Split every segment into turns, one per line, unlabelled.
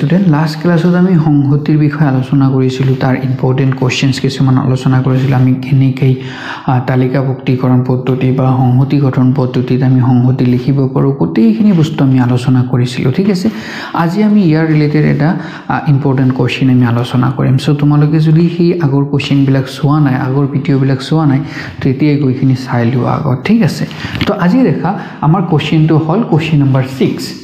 student last ক্লাছত আমি সংহতিৰ বিষয়ে আলোচনা কৰিছিলোঁ তাৰ ইম্পৰ্টেন্ট কোৱেশ্চনছ কিছুমান আলোচনা কৰিছিলোঁ আমি কেনেকৈ তালিকাভুক্তিকৰণ পদ্ধতি বা সংহতি গঠন পদ্ধতিত আমি সংহতি লিখিব পাৰো গোটেইখিনি বস্তু আমি আলোচনা কৰিছিলোঁ ঠিক আছে আজি আমি ইয়াৰ ৰিলেটেড এটা ইম্পৰ্টেন্ট কোৱেশ্চন আমি আলোচনা কৰিম সো তোমালোকে যদি সেই আগৰ কোৱেশ্চন বিলাক চোৱা নাই আগৰ ভিডিও বিলাক চোৱা নাই তো এতিয়া গইখিনি চাই লোৱা আগত ঠিক আছে তো আজি দেখা আমাৰ কোৱেশ্চনটো হল কোৱেশ্চন নম্বৰ 6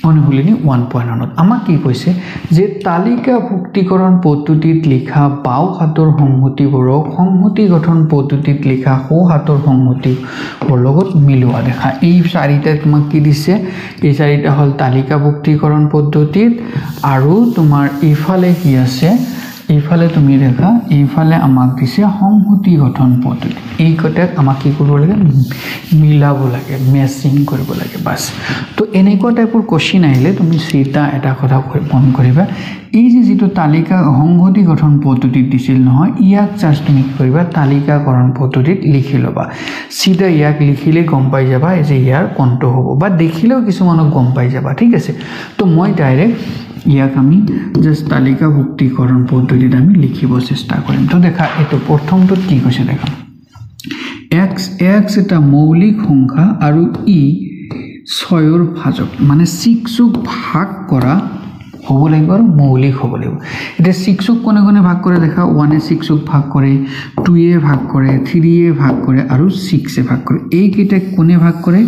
অনুহুলিনি 1.1 আমাক কি কৈছে যে তালিকাভুক্তিকৰণ পদ্ধতিত লিখা বাও হাতৰ সংহতিবোৰক সংহতি গঠন পদ্ধতিত লিখা সো হাতৰ সংহতিবোৰ লগত মিলোৱা দেখা এই চাৰিটা তোমাক কি দিছে এই চাৰিটা হল তালিকাভুক্তিকৰণ পদ্ধতিত আৰু তোমাৰ ইফালে কি আছে ইফালে তুমি দেখা ইফালে আমাক দিছে সংহতি গঠন পদ্ধতি এই কটাক আমাক কি কৰিব লাগে মিলাব লাগে ম্যাচিং কৰিব লাগে বাস তো এনেকুৱা টাইপৰ কোৱেশ্চন আহিলে তুমি সিটা এটা কথা মন কৰিবা এই যে যেটো তালিকা সংহতি গঠন পদ্ধতিত দিছিল নহয় ইয়াক জাস্ট তুমি কি কৰিবা তালিকাকৰণ পদ্ধতিত লিখি লবা সিধা ইয়াক লিখিলে গম পাই যাবা যে ইয়াৰ কোনটো হ'ব বা দেখিলেও কিছুমানক গম পাই যাবা ঠিক আছে তো মই ডাইৰেক্ট ইয়াক আমি জাস্ট তালিকাভুক্তিকৰণ পদ্ধতিত আমি লিখিব চেষ্টা কৰিম তো দেখা এটো প্ৰথমটো কি কৈছে দেখা x এটা মৌলিক সংখ্যা আৰু ই 6 ৰ ভাজক মানে 6 ক ভাগ কৰা হ'ব লাগিব আৰু মৌলিক হ'ব লাগিব এটা 6 ক কোনে কোনে ভাগ কৰে দেখা 1 এ 6 ক ভাগ কৰে 2 এ ভাগ কৰে 3 এ ভাগ কৰে আৰু 6 এ ভাগ কৰে এই কেইটা কোনে ভাগ কৰে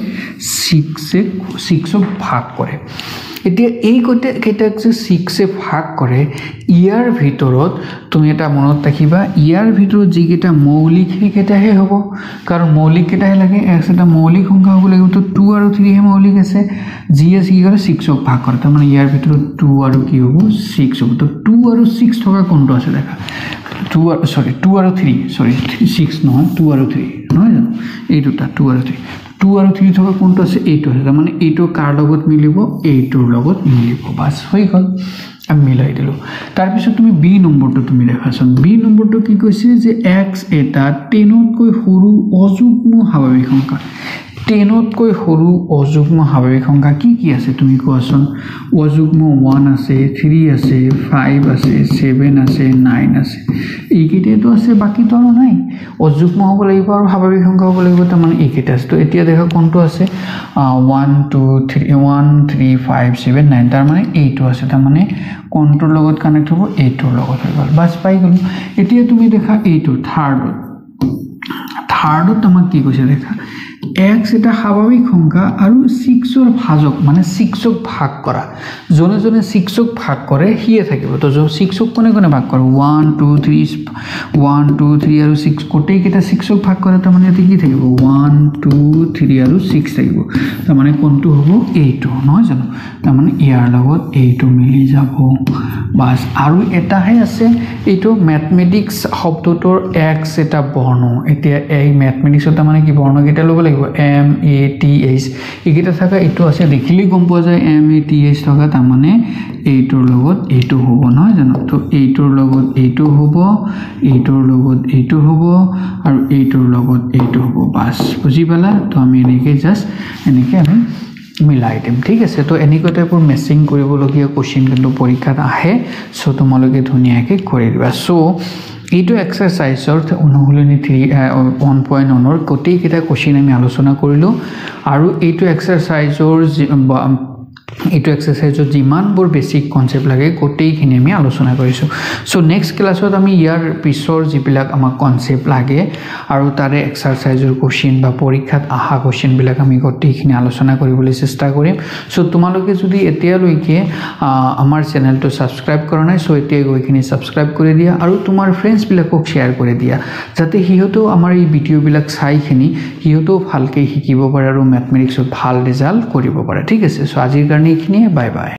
6 ক ভাগ কৰে এতিয়া এই কেইটাক যে 6 এ ভাগ কৰে ইয়াৰ ভিতৰত তুমি এটা মনত ৰাখিবা ইয়াৰ ভিতৰত যি কেইটা মৌলিক কেইটাহে হ'ব কাৰণ মৌলিক কেইটাহে লাগে x এটা মৌলিক সংখ্যা হ'ব লাগিব তো 2 আৰু 3 হে মৌলিক আছে যি আছে কি কৰে 6 ক ভাগ কৰে তাৰ মানে ইয়াৰ ভিতৰত 2 আৰু কি হ'ব 6 হ'ব তো 2 আৰু 6 থকা কোনটো আছে দেখা 2 আৰু 3 সৰি 6 নহয় 2 আৰু 3 নহয় জানো এই দুটা 2 আৰু 3 2 আৰু 3 থকা কোনটো আছে এইটো আছে মানে এইটো কাৰ লগত মিলিব এইটোৰ লগত মিলিব বাস হৈ গল আমি মিলাই দিলো তাৰ পিছত তুমি বি নম্বৰটো তুমি দেখাছন বি নম্বৰটো কি কৈছে যে x এটা 10 তকৈ সৰু অযুগ্ম স্বাভাৱিক সংখ্যা 10 তকৈ সৰু অযুগ্ম স্বাভাৱিক সংখ্যা কি আছে তুমি কোৱাছন অযুগ্ম 1 আছে 3 আছে 5 আছে 7 আছে 9 আছে এইকেইটাটো আছে বাকি তো নাই অযুগ্ম হ'ব লাগিব আৰু স্বাভাৱিক সংখ্যা হ'ব লাগিব তাৰ মানে এইকেইটা আছে তো এতিয়া দেখা কোনটো আছে 1 2 3 1 3 5 7 9 তাৰ মানে এইটো আছে তাৰ মানে কোনটোৰ লগত কানেক্ট হ'ব এইটোৰ লগত হৈ গল বাস পাই গলো এতিয়া তুমি দেখা এইটো থাৰ্ডত আমাক কি কৈছে দেখা x এটা স্বাভাৱিক সংখ্যা আৰু 6 ৰ ভাজক মানে 6 ক ভাগ কৰা জনে 6 ক ভাগ কৰে হিয়ে থাকিব তো 6 ক কোনে কোনে ভাগ কৰে 1 2 3 আৰু 6 কোটে কেটা 6 ক ভাগ কৰে তাৰ মানে এতে কি থাকিব 1 2 3 আৰু 6 থাকিব তাৰ মানে কোনটো হ'ব এইটো নহয় জানো তাৰ মানে ইয়াৰ লগত এইটো মিলি যাব বাস আৰু এটাহে আছে এইটো ম্যাথমেটিক্স শব্দটোৰ x এটা বৰ্ণ এতিয়া এই ম্যাথমেটিক্সত মানে কি বৰ্ণ কেটা লব লাগিব m a t h এইকেইটা থাকা এইটো আছে দেখিলে গম পোৱা যায় m a t h থাকা তাৰ মানে এইটোৰ লগত এইটো হ'ব নহয় জানো তো এইটোৰ লগত এইটো হ'ব এইটোৰ লগত এইটো হ'ব আৰু এইটোৰ লগত এইটো হ'ব বাস বুজি পালা তো আমি এনেকৈ জাস্ট এনেকৈ আমি মিলাই দিম ঠিক আছে তো এনেকুৱা টাইপৰ মেচিং কৰিবলগীয়া কোৱেশ্চন কিন্তু পৰীক্ষাত আহে সো তোমালোকে ধুনীয়াকৈ কৰি দিবা সো এইটো এক্সাৰসাইজৰ অনুশীলনী 1.1 ৰ গোটেই কেইটা কোৱেশ্চন আমি আলোচনা কৰিলো আৰু এইটো এক্সাৰসাইজৰ যিমানবোৰ বেসিক কনসেপ্ট লাগে গোটেইখিনি আমি আলোচনা কৰিছো সো নেক্সট ক্লাছত আমি ইয়াৰ পিছৰ যিবিলাক আমাক কনসেপ্ট লাগে আৰু তাৰে এক্সাৰসাইজৰ কোৱেশ্চন বা পৰীক্ষাত আহা কোৱেশ্চন বিলাক আমি গোটেইখিনি আলোচনা কৰিবলৈ চেষ্টা কৰিম সো তোমালোকে যদি এতিয়ালৈকে আমাৰ চেনেলটো সাবস্ক্ৰাইব কৰা নাই সো এতিয়া গৈখিনি সাবস্ক্ৰাইব কৰি দিয়া আৰু তোমাৰ ফ্ৰেণ্ডছ বিলাকক শেয়াৰ কৰি দিয়া যাতে হিহঁতো আমাৰ এই ভিডিও বিলাক চাইখিনি হিহঁতো ভালকৈ শিকিব পাৰে আৰু ম্যাথমেটিক্সত ভাল ৰিজাল্ট কৰিব পাৰে ঠিক আছে সো আজিৰ কাৰণে এইখিনিয়ে বাই বাই